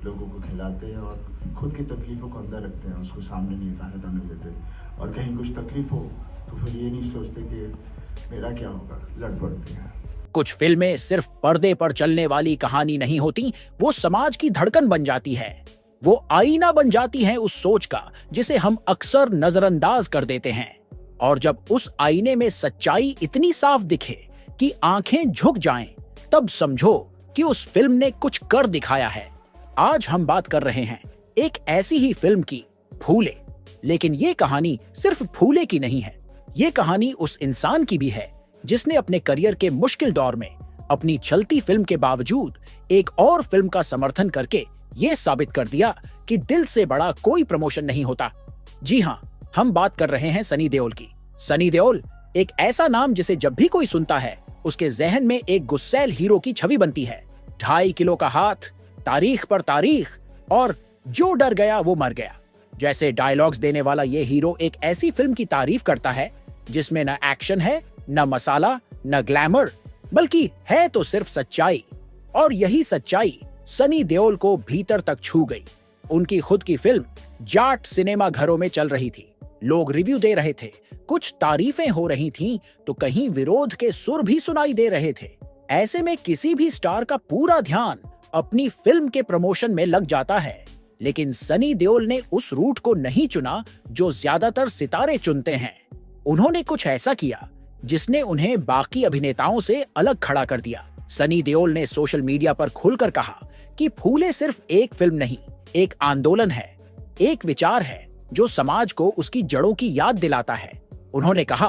लोगों को खिलाते हैं और खुद की तकलीफ़ों को अंदर रखते हैं, उसको सामने नहीं ज़ाहिर होने देते। और कहीं कुछ तकलीफ़ हो तो फिर ये नहीं सोचते कि मेरा क्या होगा, लड़ पड़ते हैं। कुछ फिल्में सिर्फ पर्दे पर चलने वाली कहानी नहीं होती, वो समाज की धड़कन बन जाती है। वो आईना बन जाती है उस सोच का जिसे हम अक्सर नजरअंदाज कर देते हैं। और जब उस आईने में सच्चाई इतनी साफ दिखे कि आंखें झुक जाएं, तब समझो कि उस फिल्म ने कुछ कर दिखाया है। आज हम बात कर रहे हैं एक ऐसी ही फिल्म की, फूले। लेकिन ये कहानी सिर्फ फूले की नहीं है, ये कहानी उस इंसान की भी है जिसने अपने करियर के मुश्किल दौर में अपनी चलती फिल्म के बावजूद एक और फिल्म का समर्थन करके ये साबित कर दिया कि दिल से बड़ा कोई प्रमोशन नहीं होता। जी हाँ, हम बात कर रहे हैं सनी देओल की। सनी देओल एक ऐसा नाम जिसे जब भी कोई सुनता है उसके जहन में एक गुस्सैल हीरो की छवि बनती है। 2.5 किलो का हाथ, तारीख पर तारीख, और जो डर गया वो मर गया जैसे डायलॉग्स देने वाला ये हीरो एक ऐसी फिल्म की तारीफ करता है जिसमें न एक्शन है, न मसाला, न ग्लैमर, बल्कि है तो सिर्फ सच्चाई। और यही सच्चाई सनी देओल को भीतर तक छू गई। उनकी खुद की फिल्म जाट सिनेमा घरों में चल रही थी, लोग रिव्यू दे रहे थे, कुछ तारीफें हो रही थीं, तो कहीं विरोध के सुर भी सुनाई दे रहे थे। ऐसे में किसी भी स्टार का पूरा ध्यान अपनी फिल्म के प्रमोशन में लग जाता है। लेकिन सनी देओल ने उस रूट को नहीं चुना जो ज्यादातर सितारे चुनते हैं। उन्होंने कुछ ऐसा किया जिसने उन्हें बाकी अभिनेताओं से अलग खड़ा कर दिया। सनी देओल ने सोशल मीडिया पर खुलकर कहा कि फूले सिर्फ एक फिल्म नहीं, एक आंदोलन है, एक विचार है जो समाज को उसकी जड़ों की याद दिलाता है। उन्होंने कहा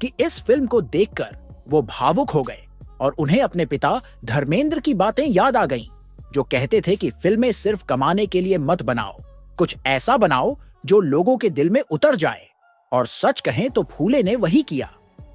कि इस फिल्म को देखकर वो भावुक हो गए और उन्हें अपने पिता धर्मेंद्र की बातें याद आ गईं, जो कहते थे कि फिल्में सिर्फ कमाने के लिए मत बनाओ, कुछ ऐसा बनाओ जो लोगों के दिल में उतर जाए। और सच कहें तो फूले ने वही किया।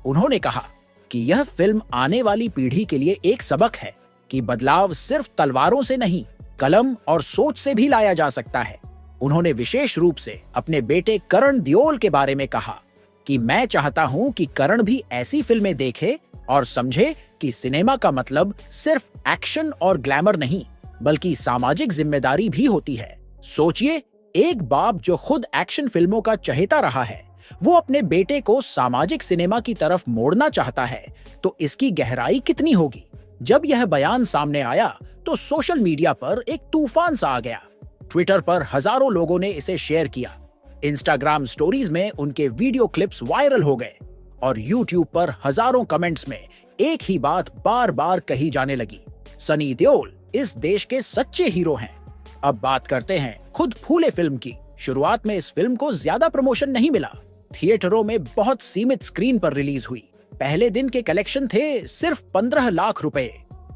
उन्होंने कहा कि यह फिल्म आने वाली पीढ़ी के लिए एक सबक है कि बदलाव सिर्फ तलवारों से नहीं, कलम और सोच से भी लाया जा सकता है। उन्होंने विशेष रूप से अपने बेटे करण देओल के बारे में कहा कि मैं चाहता हूं कि करण भी ऐसी फिल्में देखे और समझे कि सिनेमा का मतलब सिर्फ एक्शन और ग्लैमर नहीं, बल्कि सामाजिक जिम्मेदारी भी होती है। सोचिए, एक बाप जो खुद एक्शन फिल्मों का चहेता रहा है, वो अपने बेटे को सामाजिक सिनेमा की तरफ मोड़ना चाहता है, तो इसकी गहराई कितनी होगी। जब यह बयान सामने आया तो सोशल मीडिया पर एक तूफान सा आ गया। ट्विटर पर हजारों लोगों ने इसे शेयर किया, इंस्टाग्राम स्टोरीज में उनके वीडियो क्लिप्स वायरल हो गए और यूट्यूब पर हजारों कमेंट्स में एक ही बात बार बार कही जाने लगी, सनी देओल इस देश के सच्चे हीरो हैं। अब बात करते हैं खुद फूले फिल्म की। शुरुआत में इस फिल्म को ज्यादा प्रमोशन नहीं मिला, थिएटरों में बहुत सीमित स्क्रीन पर रिलीज हुई। पहले दिन के कलेक्शन थे सिर्फ 15 लाख रुपए।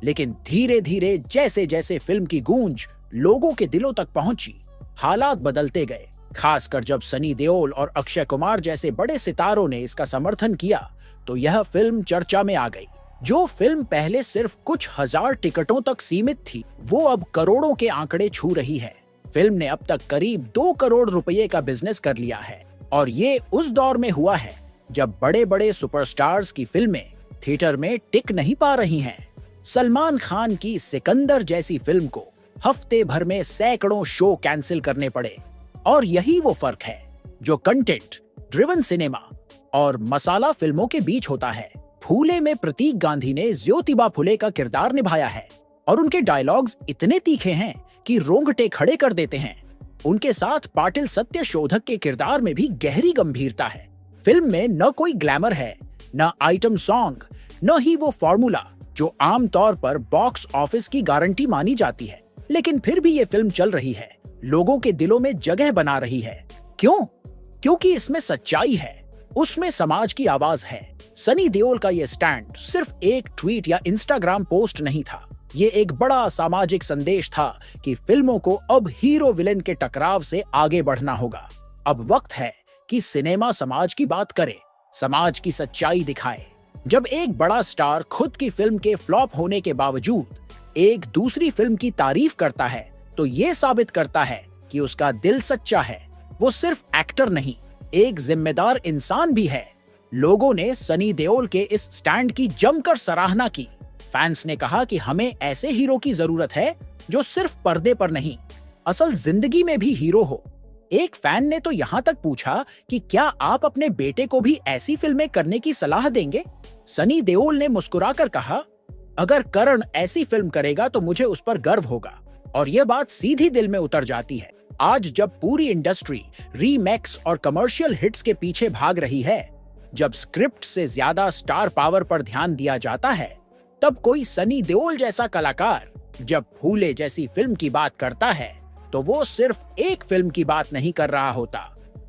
लेकिन धीरे धीरे जैसे जैसे फिल्म की गूंज लोगों के दिलों तक पहुंची, हालात बदलते गए। खासकर जब सनी देओल और अक्षय कुमार जैसे बड़े सितारों ने इसका समर्थन किया तो यह फिल्म चर्चा में आ गई। जो फिल्म पहले सिर्फ कुछ हजार टिकटों तक सीमित थी, वो अब करोड़ों के आंकड़े छू रही है। फिल्म ने अब तक करीब 2 करोड़ रुपए का बिजनेस कर लिया है और ये उस दौर में हुआ है जब बड़े बड़े सुपरस्टार्स की फिल्में थिएटर में टिक नहीं पा रही हैं। सलमान खान की सिकंदर जैसी फिल्म को हफ्ते भर में सैकड़ों शो कैंसिल करने पड़े। और यही वो फर्क है जो कंटेंट ड्रिवन सिनेमा और मसाला फिल्मों के बीच होता है। फूले में प्रतीक गांधी ने ज्योतिबा फुले का किरदार निभाया है और उनके डायलॉग्स इतने तीखे हैं कि रोंगटे खड़े कर देते हैं। उनके साथ पाटिल सत्यशोधक के किरदार में भी गहरी गंभीरता है। फिल्म में न कोई ग्लैमर है, न आइटम सॉन्ग, न ही वो फॉर्मूला जो आमतौर पर बॉक्स ऑफिस की गारंटी मानी जाती है। लेकिन फिर भी ये फिल्म चल रही है, लोगों के दिलों में जगह बना रही है। क्यों? क्योंकि इसमें सच्चाई है, उसमें समाज की आवाज है। सनी देओल का ये स्टैंड सिर्फ एक ट्वीट या इंस्टाग्राम पोस्ट नहीं था, ये एक बड़ा सामाजिक संदेश था कि फिल्मों को अब हीरो विलेन के टकराव से आगे बढ़ना होगा। अब वक्त है कि सिनेमा समाज की बात करे, समाज की सच्चाई दिखाए। जब एक बड़ा स्टार खुद की फिल्म के फ्लॉप होने के बावजूद एक दूसरी फिल्म की तारीफ करता है, तो ये साबित करता है कि उसका दिल सच्चा है। वो सिर्फ एक्टर नहीं, एक जिम्मेदार इंसान भी है। लोगों ने सनी देओल के इस स्टैंड की जमकर सराहना की। फैंस ने कहा कि हमें ऐसे हीरो की जरूरत है जो सिर्फ पर्दे पर नहीं, असल जिंदगी में भी हीरो हो। एक फैन ने तो यहाँ तक पूछा कि क्या आप अपने बेटे को भी ऐसी फिल्में करने की सलाह देंगे? सनी देओल ने मुस्कुराकर कहा, अगर करण ऐसी फिल्म करेगा तो मुझे उस पर गर्व होगा। और यह बात सीधी दिल में उतर जाती है। आज जब पूरी इंडस्ट्री रीमेक्स और कमर्शियल हिट्स के पीछे भाग रही है, जब स्क्रिप्ट से ज्यादा स्टार पावर पर ध्यान दिया जाता है, तब कोई सनी देओल जैसा कलाकार जब फूले जैसी फिल्म की बात करता है तो वो सिर्फ एक फिल्म की बात नहीं कर रहा होता,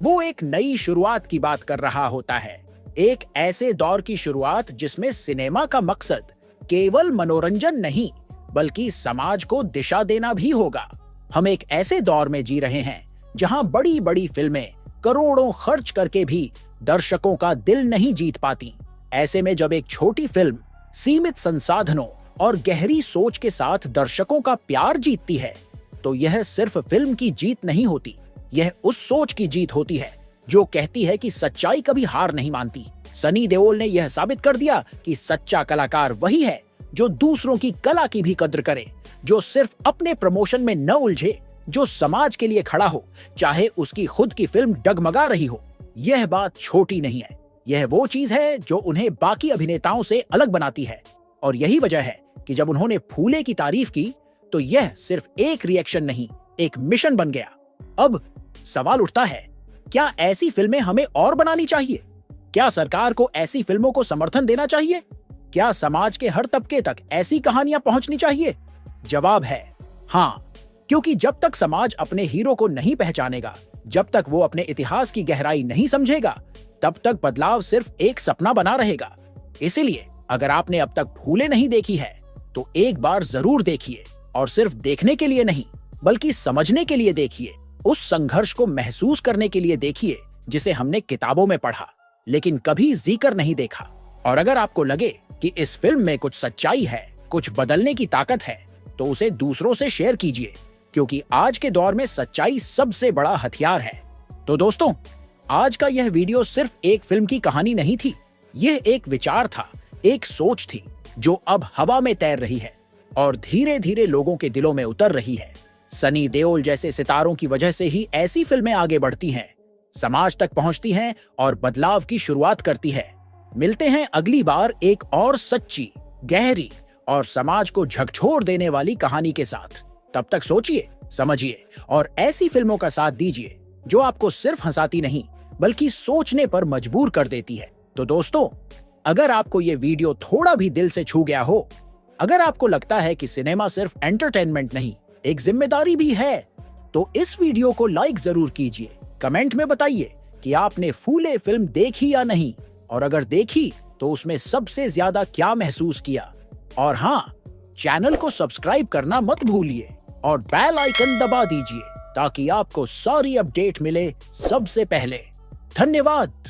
वो एक नई शुरुआत की बात कर रहा होता है। एक ऐसे दौर की शुरुआत जिसमें सिनेमा का मकसद केवल मनोरंजन नहीं बल्कि समाज को दिशा देना भी होगा। हम एक ऐसे दौर में जी रहे हैं जहां बड़ी बड़ी फिल्में करोड़ों खर्च करके भी दर्शकों का दिल नहीं जीत पाती। ऐसे में जब एक छोटी फिल्म सीमित संसाधनों और गहरी सोच के साथ दर्शकों का प्यार जीतती है तो यह सिर्फ फिल्म की जीत नहीं होती, यह उस सोच की जीत होती है जो कहती है कि सच्चाई कभी हार नहीं मानती। सनी देओल ने यह साबित कर दिया कि सच्चा कलाकार वही है जो दूसरों की कला की भी कद्र करे, जो सिर्फ अपने प्रमोशन में न उलझे, जो समाज के लिए खड़ा हो, चाहे उसकी खुद की फिल्म डगमगा रही हो। यह बात छोटी नहीं है, यह वो चीज है जो उन्हें बाकी अभिनेताओं से अलग बनाती है। और यही वजह है कि जब उन्होंने फूले की तारीफ की तो यह सिर्फ एक रिएक्शन नहीं, एक मिशन बन गया। अब सवाल उठता है, क्या ऐसी फिल्में हमें और बनानी चाहिए? क्या सरकार को ऐसी फिल्मों को समर्थन देना चाहिए? क्या समाज के हर तबके तक ऐसी कहानियां पहुंचनी चाहिए? जवाब है हाँ, क्योंकि जब तक समाज अपने हीरो को नहीं पहचानेगा, जब तक वो अपने इतिहास की गहराई नहीं समझेगा, तब तक बदलाव सिर्फ एक सपना बना रहेगा। इसीलिए अगर आपने अब तक फूले नहीं देखी है तो एक बार जरूर देखिए, और सिर्फ देखने के लिए नहीं बल्कि समझने के लिए देखिए, उस संघर्ष को महसूस करने के लिए देखिए जिसे हमने किताबों में पढ़ा लेकिन कभी जिक्र नहीं देखा। और अगर आपको लगे कि इस फिल्म में कुछ सच्चाई है, कुछ बदलने की ताकत है, तो उसे दूसरों से शेयर कीजिए, क्योंकि आज के दौर में सच्चाई सबसे बड़ा हथियार है। तो दोस्तों, आज का यह वीडियो सिर्फ एक फिल्म की कहानी नहीं थी, यह एक विचार था, एक सोच थी जो अब हवा में तैर रही है और धीरे धीरे लोगों के दिलों में उतर रही है। सनी देओल जैसे सितारों की वजह से ही ऐसी फिल्में आगे बढ़ती हैं, समाज तक पहुंचती हैं और बदलाव की शुरुआत करती है। मिलते हैं अगली बार एक और सच्ची, गहरी और समाज को झकझोर देने वाली कहानी के साथ। तब तक सोचिए, समझिए और ऐसी फिल्मों का साथ दीजिए जो आपको सिर्फ हंसाती नहीं बल्कि सोचने पर मजबूर कर देती है। तो दोस्तों, अगर आपको ये वीडियो थोड़ा भी दिल से छू गया हो, अगर आपको लगता है कि सिनेमा सिर्फ एंटरटेनमेंट नहीं, एक जिम्मेदारी भी है, तो इस वीडियो को लाइक जरूर कीजिए। कमेंट में बताइए कि आपने फूले फिल्म देखी या नहीं, और अगर देखी तो उसमें सबसे ज्यादा क्या महसूस किया। और हाँ, चैनल को सब्सक्राइब करना मत भूलिए और बेल आइकन दबा दीजिए ताकि आपको सारी अपडेट मिले सबसे पहले। धन्यवाद।